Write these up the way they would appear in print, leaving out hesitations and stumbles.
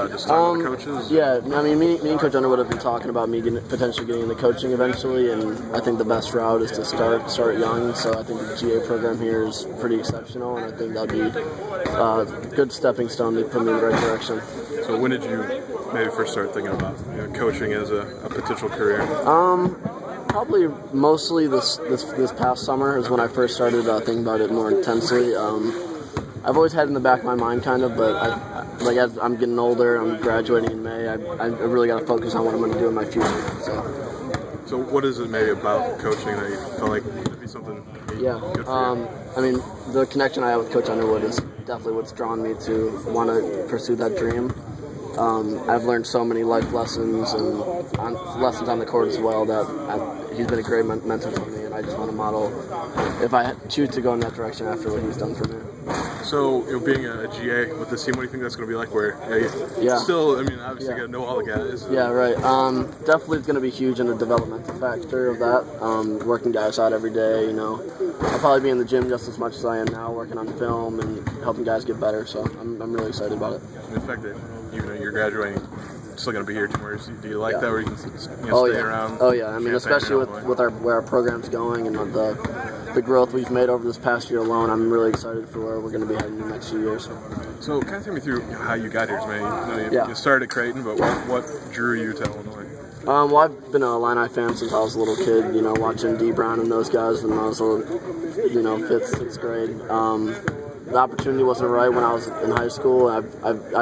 just talking to the coaches? Yeah, I mean, me and Coach Underwood have been talking about me potentially getting into coaching eventually, and I think the best route is to start young. So I think the GA program here is pretty exceptional, and I think that'd be a good stepping stone to put me in the right direction. So when did you maybe first start thinking about coaching as a potential career? Probably mostly this past summer is when I first started thinking about it more intensely. I've always had it in the back of my mind, kind of, but as I'm getting older, I'm graduating in May. I really got to focus on what I'm going to do in my future. So what is it maybe about coaching that you felt like would be something good for you? I mean, the connection I have with Coach Underwood is definitely what's drawn me to want to pursue that dream. I've learned so many life lessons and lessons on the court as well that he's been a great mentor for me, and I just want to model if I choose to go in that direction after what he's done for me. So, being a GA with this team, what do you think that's going to be like? Still, I mean, obviously you got to know all the guys. Yeah, right. Definitely it's going to be huge in the developmental factor of that. Working guys out every day, I'll probably be in the gym just as much as I am now, working on film and helping guys get better. So I'm really excited about it. The fact that you're graduating, still going to be here 2 years. Do you like that, where you can stay around? Oh yeah, I mean, especially with where our program's going and the growth we've made over this past year alone, I'm really excited for where we're going to be heading in the next few years. So kind of take me through how you got here, man. You started at Creighton, but what drew you to Illinois? Well, I've been an Illini fan since I was a little kid, watching D. Brown and those guys when I was, 5th, 6th grade. The opportunity wasn't right when I was in high school. I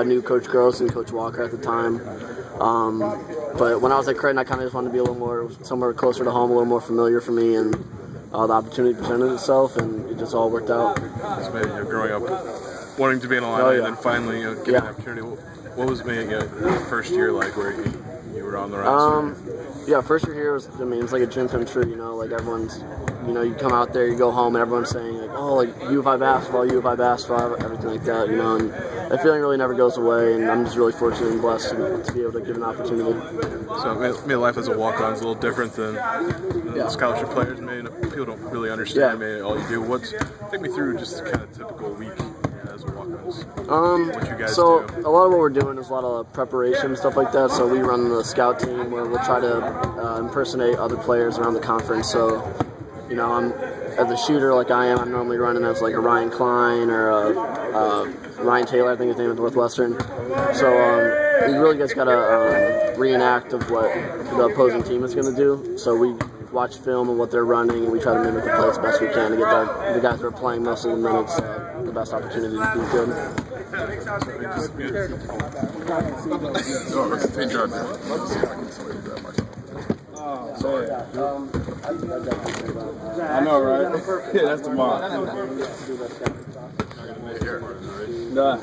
knew Coach Gross and Coach Walker at the time. But when I was at Creighton, I kind of just wanted to be a little more, somewhere closer to home, a little more familiar for me, and the opportunity presented itself, and it just all worked out. So maybe growing up wanting to be an Illini and then finally getting an opportunity. What was maybe your first year like where you were on the roster? First year here was, it's like a dream come true, everyone's, you come out there, you go home, and everyone's saying, U of I basketball, everything like that, and that feeling really never goes away, and I'm just really fortunate and blessed to be able to give an opportunity. So maybe life as a walk-on is a little different than scholarship players. Maybe people don't really understand maybe all you do. Take me through just kind of typical week as a walk-ons. What you guys do? A lot of what we're doing is a lot of preparation, stuff like that. So we run the scout team where we'll try to impersonate other players around the conference. So, I'm as a shooter like I am, I'm normally running as like a Ryan Klein or a Ryan Taylor, I think his name is Northwestern. So we really just got to reenact of what the opposing team is going to do. So we watch film and what they're running, and we try to mimic the play as best we can to get the guys that are playing most of the minutes the best opportunity to be good. Sorry. I know, right? Yeah, that's tomorrow. Nah.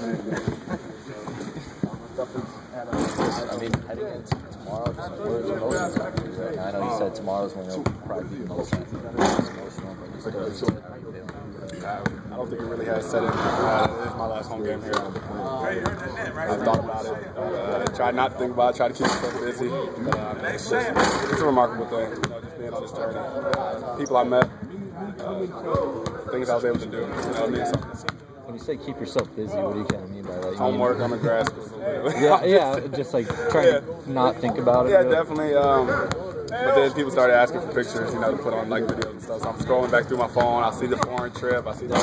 I mean, heading into tomorrow, just where's the emotions at for you right now? I know you said tomorrow's when you'll probably be the most emotional, but you still I don't think it really has set in. It's my last home game here. I've thought about it. Tried not to think about it. Tried to keep myself busy. It's a remarkable thing, just being on this journey. People I met, things I was able to do. It means something. When you say keep yourself busy, what do you kind of mean by that? Homework on the grass. Just like trying to not think about it. Yeah, definitely. But then people started asking for pictures, to put on like videos and stuff. So I'm scrolling back through my phone. I see the foreign trip. I see the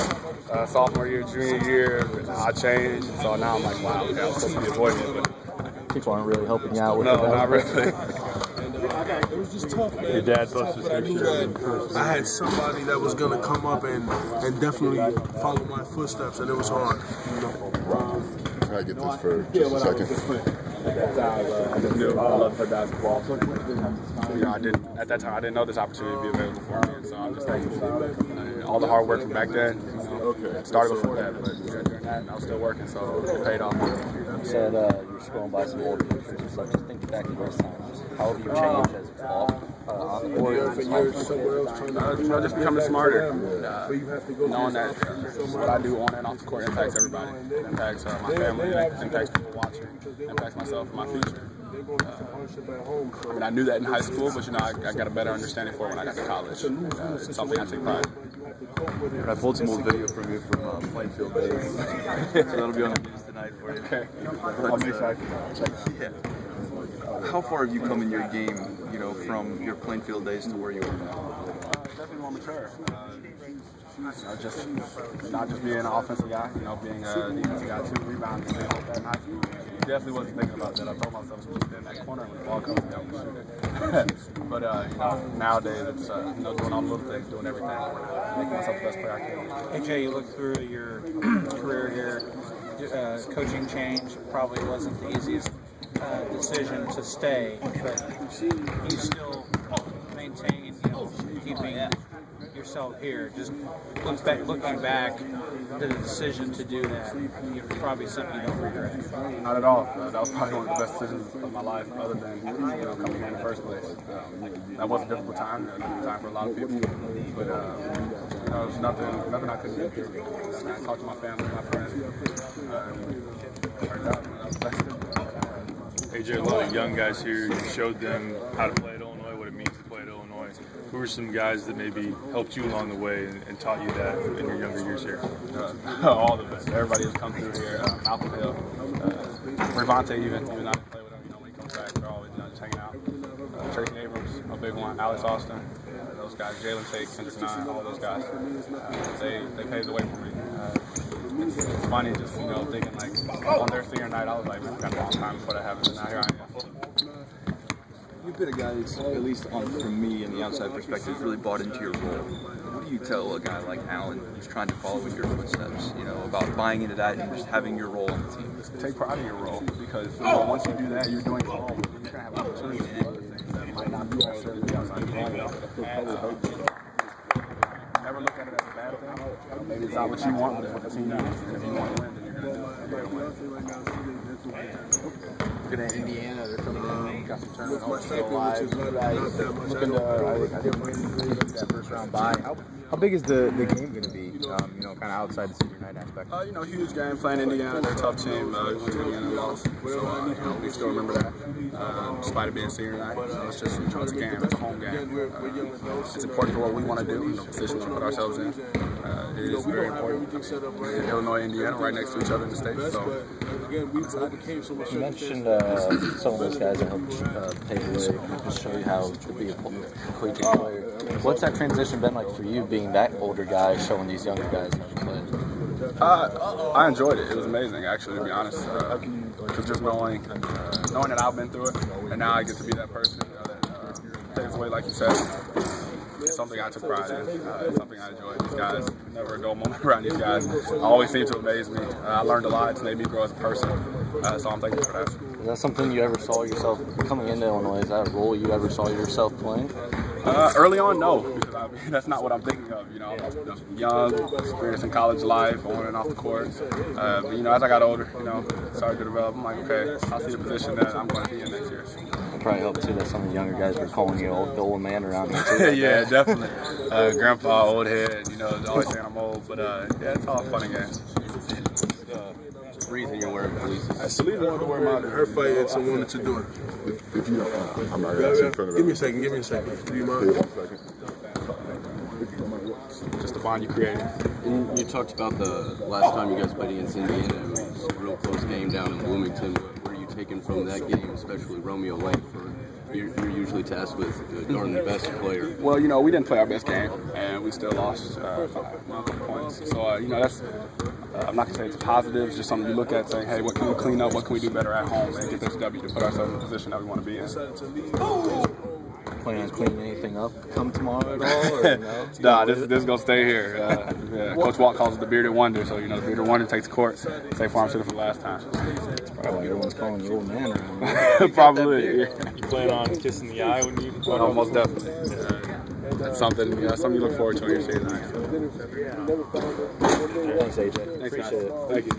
sophomore year, junior year. I changed. And so now I'm like, wow, okay, I'm supposed to be avoiding it. But people aren't really helping you out with it. No, not really. It was just tough, man. Your dad posted a picture. I had somebody that was going to come up and definitely follow my footsteps, and it was hard. Can I get this for just a second? I love her basketball. At that time, I didn't know this opportunity would be available for me. So I'm just thankful. All the hard work from back then, it started before that, but during that, I was still working, so it paid off. You said you were scrolling by some old pictures and stuff. Just think back to those times. How have you changed as on the court? Just becoming smarter. Knowing that what I do on and off the court impacts everybody. It impacts my family, impacts people watching, impacts myself and my future. I knew that in high school, but I got a better understanding for it when I got to college. It's something I take pride in. I pulled some old video from you from playing field days. So that'll be on the news tonight. for you. Okay. I'll make sure I check. Yeah. How far have you come in your game, you know, from your playing field days to where you are now? Definitely more mature. You know, just not just being an offensive guy, you know, being a defensive guy too, rebounding, things like that. And I definitely wasn't thinking about that. I told myself to get in that corner when the ball comes down, I'm gonna shoot it. But you know, nowadays it's you know, doing all the little things, doing everything, making myself the best player I can. AJ, you look through your career here, coaching change probably wasn't the easiest decision to stay, but you still maintain, you know, keeping yourself here. Just looking back, the decision to do that, probably something you don't regret. Not at all. That was probably one of the best decisions of my life, other than, you know, coming here in the first place. That was a difficult time, a difficult time for a lot of people, but you know, there was nothing I couldn't do here. I talked to my family, my friends. It worked out. That was the best thing. AJ, a lot of young guys here. You showed them how to play at Illinois, what it means to play at Illinois. Who are some guys that maybe helped you along the way and taught you that in your younger years here? All of it. Everybody who's come through here. Malcolm Hill, Revante, even though I didn't play with him, you know, when he comes back, they're always, you know, just hanging out. Tracy Abrams, a big one. Alex Austin, those guys. Jalen Tate, Kendrick Nine, all those guys. They paved the way for me. It's funny just, you know, thinking like on their senior night, I was like, man, it's got a long time before that happens, and now here I am. You've been a guy that's, at least from me and the outside perspective, really bought into your role. What do you tell a guy like Allen who's trying to follow in your footsteps, you know, about buying into that and just having your role on the team? Take pride in your role, because you know, once you do that, you're doing it all. You're going to have opportunities to do other things that might not necessarily be outside your role. Never look at it as a bad thing. Maybe it's not what you want, but it's what the team needs. And if you want to win, then you're going to do it. Looking at Indiana, they're coming in, got some tournament hopes still alive. You guys looking to, I think, that first round bye. How big is the game going to be, you know, kind of outside the senior night aspect? You know, huge game, playing Indiana. They're a tough team. We went to Indiana and lost. So, you know, we still remember that, despite it being senior night. So it's just, you know, it's a game. It's a home game. It's important for what we want to do, the position we put ourselves in. It is very important. Illinois, Indiana, right next to each other in the state. So, you mentioned some of those guys that helped pave the way and show you how to be a collegiate player. What's that transition been like for you, being that older guy, showing these younger guys how to play? I enjoyed it. It was amazing, actually, to be honest. Because just knowing that I've been through it, and now I get to be that person, you know, that paves the way, like you said. It's something I took pride in. It's something I enjoyed. These guys, never a dull moment around these guys. Always seem to amaze me. I learned a lot. It's made me grow as a person. So I'm thankful for that. Is that something you ever saw yourself coming into Illinois? Is that a role you ever saw yourself playing? Early on, no, because that's not what I'm thinking of. You know, I'm young, experiencing college life, on and off the court. But you know, as I got older, you know, started to develop. I'm like, okay, I see the position that I'm going to be in next year. It probably helped too that some of the younger guys were calling you the old man around here. Yeah, definitely. Grandpa, old head. You know, always saying I'm old, but yeah, it's all fun and games. Reason you're wearing police. Celine wanted to wear my her fight and someone wanted to do it. If you don't, I'm not going to ask you in front of Give me a second. Do you mind? Just the bond you created. And you talked about the last time you guys played against Indiana. It was a real close game down in Bloomington. What are you taking from that game, especially Romeo Lake? You're usually tasked with guarding the best player. Well, you know, we didn't play our best game, and we still lost by a couple points. So, you know, that's, I'm not going to say it's positive. It's just something you look at saying, hey, what can we clean up? What can we do better at home and get this W to put ourselves in the position that we want to be in? Planning on cleaning anything up come tomorrow at all? Or no? Nah, this is going to stay here. Yeah, Coach Walt calls it the Bearded Wonder. So, you know, the Bearded Wonder takes court. State Farm Center for the last time. That's probably why everyone's calling you old man around here. Probably, yeah. You plan on kissing the eye when you play? Oh, most definitely. That's something, you know, something you look forward to when you're seeing that. Thanks, AJ. Thanks, Appreciate it. Thank you.